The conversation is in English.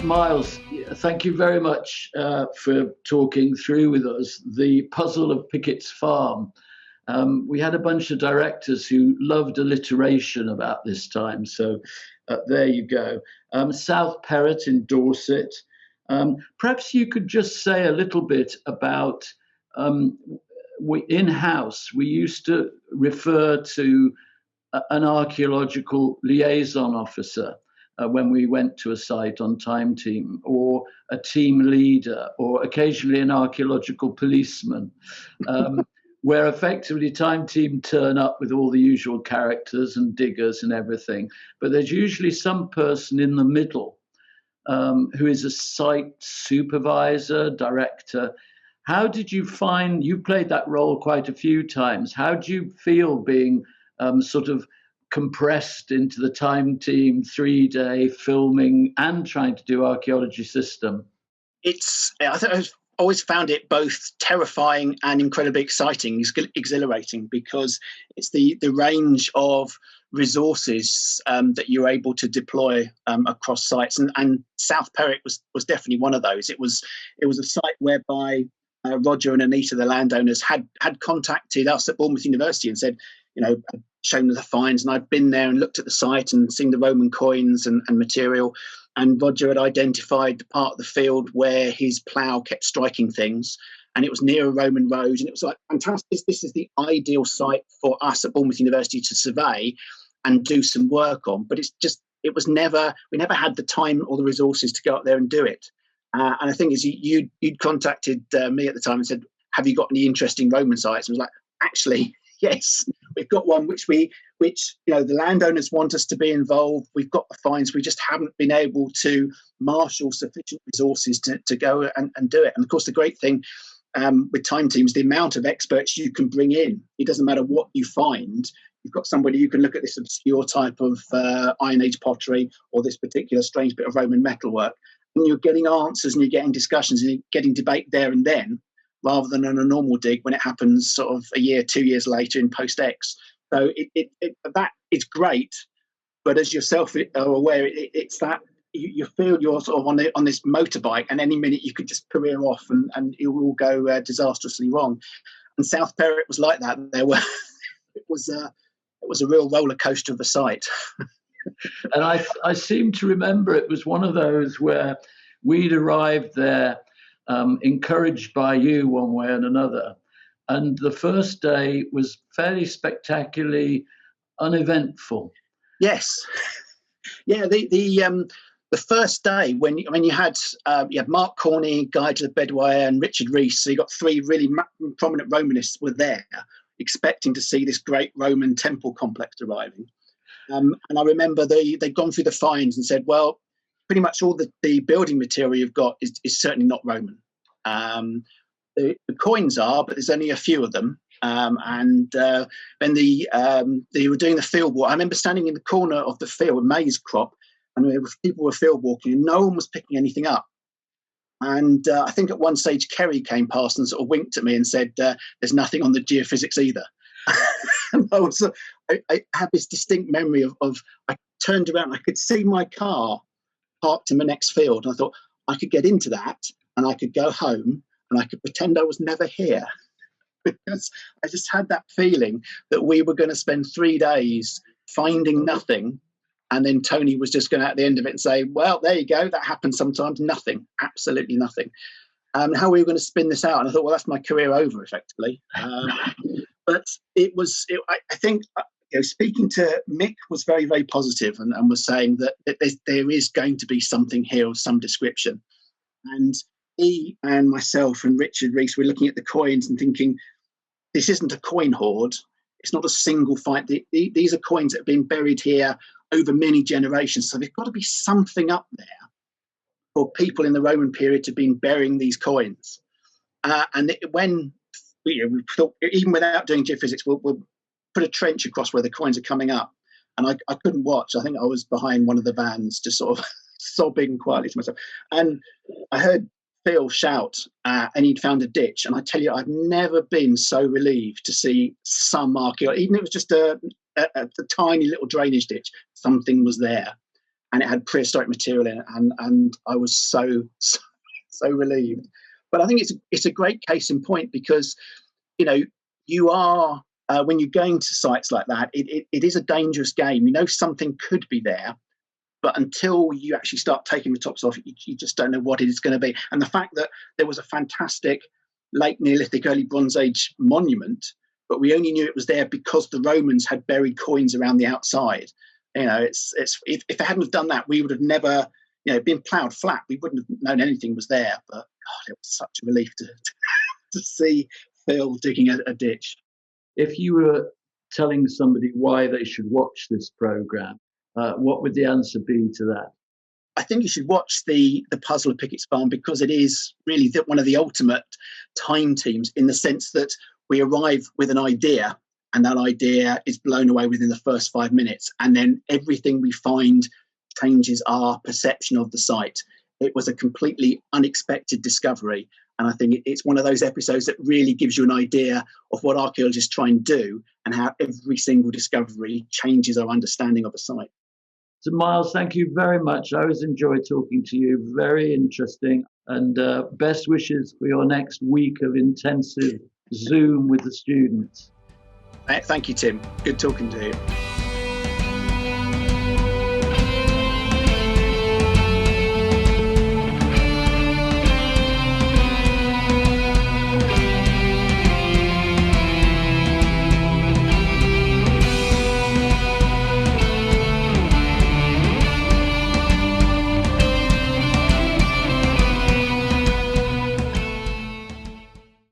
Miles, thank you very much for talking through with us the puzzle of Pickett's farm. We had a bunch of directors who loved alliteration about this time, so there you go. South Perrott in Dorset. Perhaps you could just say a little bit about in-house. We used to refer to an archaeological liaison officer when we went to a site on time team, or a team leader, or occasionally an archaeological policeman, where effectively time team turn up with all the usual characters and diggers and everything. But there's usually some person in the middle who is a site supervisor, director. How did you find, you played that role quite a few times, how do you feel being sort of compressed into the time team 3-day filming and trying to do archaeology system? I think I've always found it both terrifying and incredibly exciting, exhilarating, because it's the range of resources that you're able to deploy across sites, and South Perrott was definitely one of those. It was a site whereby Roger and Anita, the landowners, had contacted us at Bournemouth University and said, shown them the finds, and I'd been there and looked at the site and seen the Roman coins and material, and Roger had identified the part of the field where his plough kept striking things, and it was near a Roman road, and it was like, fantastic, this is the ideal site for us at Bournemouth University to survey and do some work on. But we never had the time or the resources to go up there and do it. And I think as you'd contacted me at the time and said, have you got any interesting Roman sites? And I was like, actually, yes, we've got one which the landowners want us to be involved. We've got the finds. We just haven't been able to marshal sufficient resources to go and do it. And of course, the great thing with time teams, the amount of experts you can bring in, it doesn't matter what you find. You've got somebody who can look at this obscure type of Iron Age pottery or this particular strange bit of Roman metalwork, and you're getting answers and you're getting discussions and you're getting debate there and then, rather than on a normal dig when it happens sort of a year, 2 years later in post-X. So that is great, but as yourself are aware, it's that you feel you're sort of on this motorbike, and any minute you could just career off and it will go disastrously wrong. And South Perrott was like that. It was a real roller coaster of a site. And I seem to remember it was one of those where we'd arrived there encouraged by you one way and another. And the first day was fairly spectacularly uneventful. Yes. Yeah, the first day when you had Mark Corney, Guy to the Bedwire, and Richard Rees, so you got three really prominent Romanists were there, expecting to see this great Roman temple complex arriving. And I remember they'd gone through the finds and said, well, pretty much all the building material you've got is certainly not Roman. The coins are, but there's only a few of them. And then they were doing the field walk. I remember standing in the corner of the field, maize crop, and people were field walking, and no one was picking anything up. And I think at one stage Kerry came past and sort of winked at me and said, "There's nothing on the geophysics either." And I have this distinct memory of I turned around, I could see my car parked in the next field, and I thought I could get into that and I could go home and I could pretend I was never here, because I just had that feeling that we were going to spend 3 days finding nothing, and then Tony was just going to at the end of it and say, well, there you go, that happens sometimes. Nothing, absolutely nothing. How we were going to spin this out, and I thought, well, that's my career over effectively. But I think speaking to Mick was very, very positive and was saying that there is going to be something here of some description. And he and myself and Richard Rees were looking at the coins and thinking, this isn't a coin hoard. It's not a single find. These are coins that have been buried here over many generations. So there's got to be something up there for people in the Roman period to have been burying these coins. When we thought, even without doing geophysics, we'll put a trench across where the coins are coming up. And I couldn't watch. I think I was behind one of the vans, just sort of sobbing quietly to myself. And I heard Phil shout, and he'd found a ditch. And I tell you, I've never been so relieved to see some archaeology, even if it was just a tiny little drainage ditch. Something was there. and it had prehistoric material in it, and I was so relieved. But I think it's a great case in point, because you are when you're going to sites like that, it is a dangerous game. Something could be there, but until you actually start taking the tops off, you just don't know what it is going to be. And the fact that there was a fantastic late Neolithic, early Bronze Age monument, but we only knew it was there because the Romans had buried coins around the outside. It's if they hadn't have done that, we would have never, been ploughed flat. We wouldn't have known anything was there. But God, it was such a relief to see Phil digging a ditch. If you were telling somebody why they should watch this program, what would the answer be to that? I think you should watch the Puzzle of Pickett's Farm, because it is really one of the ultimate time teams, in the sense that we arrive with an idea, and that idea is blown away within the first 5 minutes, and then everything we find changes our perception of the site. It was a completely unexpected discovery, and I think it's one of those episodes that really gives you an idea of what archaeologists try and do, and how every single discovery changes our understanding of a site. So Miles, thank you very much. I always enjoy talking to you. Very interesting. And best wishes for your next week of intensive Zoom with the students. Thank you, Tim. Good talking to you.